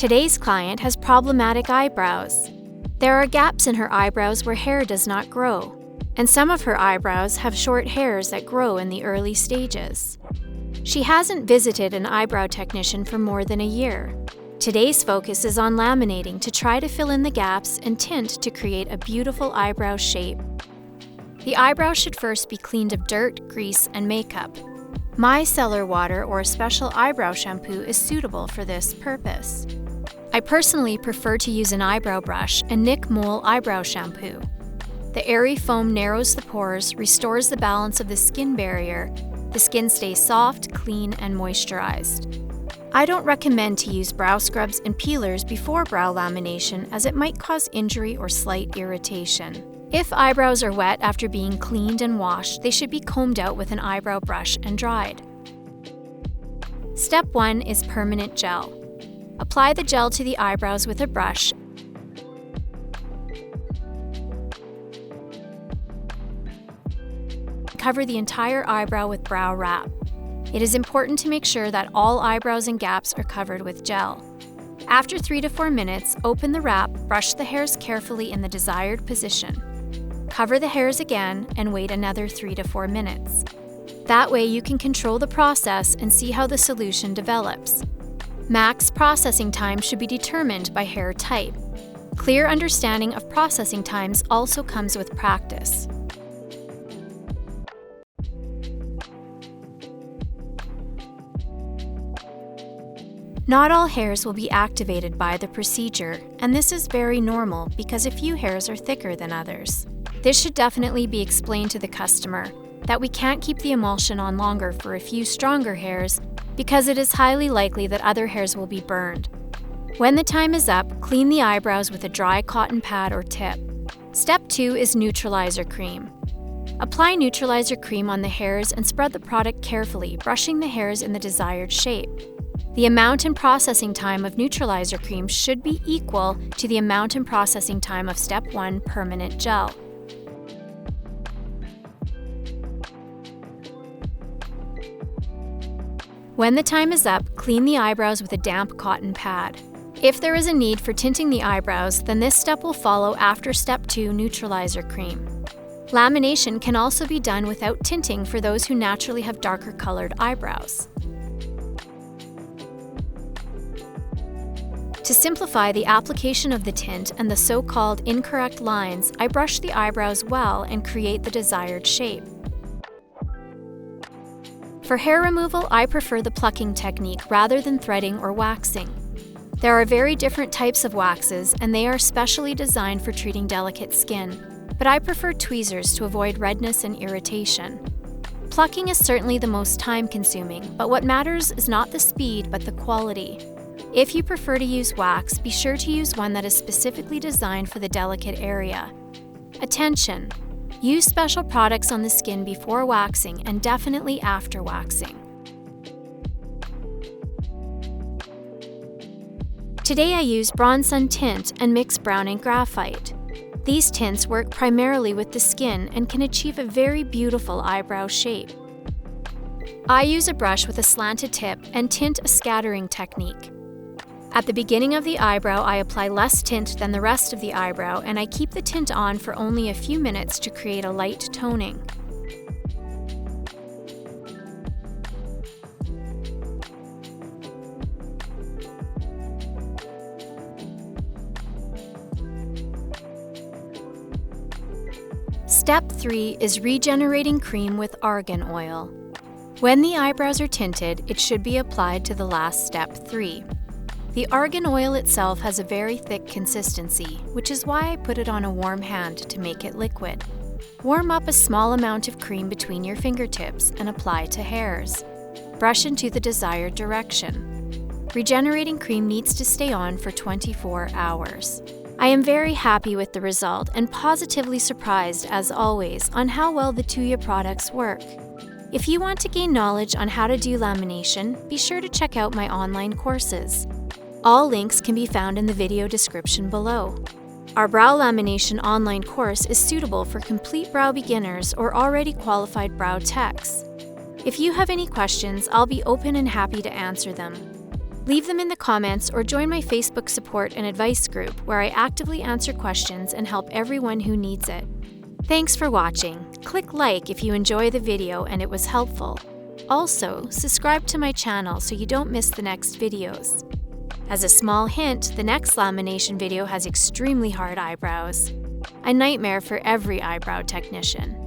Today's client has problematic eyebrows. There are gaps in her eyebrows where hair does not grow, and some of her eyebrows have short hairs that grow in the early stages. She hasn't visited an eyebrow technician for more than a year. Today's focus is on laminating to try to fill in the gaps and tint to create a beautiful eyebrow shape. The eyebrow should first be cleaned of dirt, grease, and makeup. Micellar water or a special eyebrow shampoo is suitable for this purpose. I personally prefer to use an eyebrow brush and Nick Mole eyebrow shampoo. The airy foam narrows the pores, restores the balance of the skin barrier. The skin stays soft, clean, and moisturized. I don't recommend to use brow scrubs and peelers before brow lamination as it might cause injury or slight irritation. If eyebrows are wet after being cleaned and washed, they should be combed out with an eyebrow brush and dried. Step 1 is permanent gel. Apply the gel to the eyebrows with a brush. Cover the entire eyebrow with brow wrap. It is important to make sure that all eyebrows and gaps are covered with gel. After 3 to 4 minutes, open the wrap, brush the hairs carefully in the desired position. Cover the hairs again and wait another 3 to 4 minutes. That way you can control the process and see how the solution develops. Max processing time should be determined by hair type. Clear understanding of processing times also comes with practice. Not all hairs will be activated by the procedure, and this is very normal because a few hairs are thicker than others. This should definitely be explained to the customer that we can't keep the emulsion on longer for a few stronger hairs because it is highly likely that other hairs will be burned. When the time is up, clean the eyebrows with a dry cotton pad or tip. Step 2 is neutralizer cream. Apply neutralizer cream on the hairs and spread the product carefully, brushing the hairs in the desired shape. The amount and processing time of neutralizer cream should be equal to the amount and processing time of Step 1 permanent gel. When the time is up, clean the eyebrows with a damp cotton pad. If there is a need for tinting the eyebrows, then this step will follow after Step 2 neutralizer cream. Lamination can also be done without tinting for those who naturally have darker colored eyebrows. To simplify the application of the tint and the so-called incorrect lines, I brush the eyebrows well and create the desired shape. For hair removal, I prefer the plucking technique rather than threading or waxing. There are very different types of waxes, and they are specially designed for treating delicate skin, but I prefer tweezers to avoid redness and irritation. Plucking is certainly the most time-consuming, but what matters is not the speed but the quality. If you prefer to use wax, be sure to use one that is specifically designed for the delicate area. Attention! Use special products on the skin before waxing and definitely after waxing. Today I use Bronsun Tint and Mix Brown and Graphite. These tints work primarily with the skin and can achieve a very beautiful eyebrow shape. I use a brush with a slanted tip and tint a scattering technique. At the beginning of the eyebrow, I apply less tint than the rest of the eyebrow, and I keep the tint on for only a few minutes to create a light toning. Step 3 is regenerating cream with argan oil. When the eyebrows are tinted, it should be applied to the last Step 3. The argan oil itself has a very thick consistency, which is why I put it on a warm hand to make it liquid. Warm up a small amount of cream between your fingertips and apply to hairs. Brush into the desired direction. Regenerating cream needs to stay on for 24 hours. I am very happy with the result and positively surprised, as always, on how well the Tuya products work. If you want to gain knowledge on how to do lamination, be sure to check out my online courses. All links can be found in the video description below. Our brow lamination online course is suitable for complete brow beginners or already qualified brow techs. If you have any questions, I'll be open and happy to answer them. Leave them in the comments or join my Facebook support and advice group where I actively answer questions and help everyone who needs it. Thanks for watching. Click like if you enjoy the video and it was helpful. Also, subscribe to my channel so you don't miss the next videos. As a small hint, the next lamination video has extremely hard eyebrows. A nightmare for every eyebrow technician.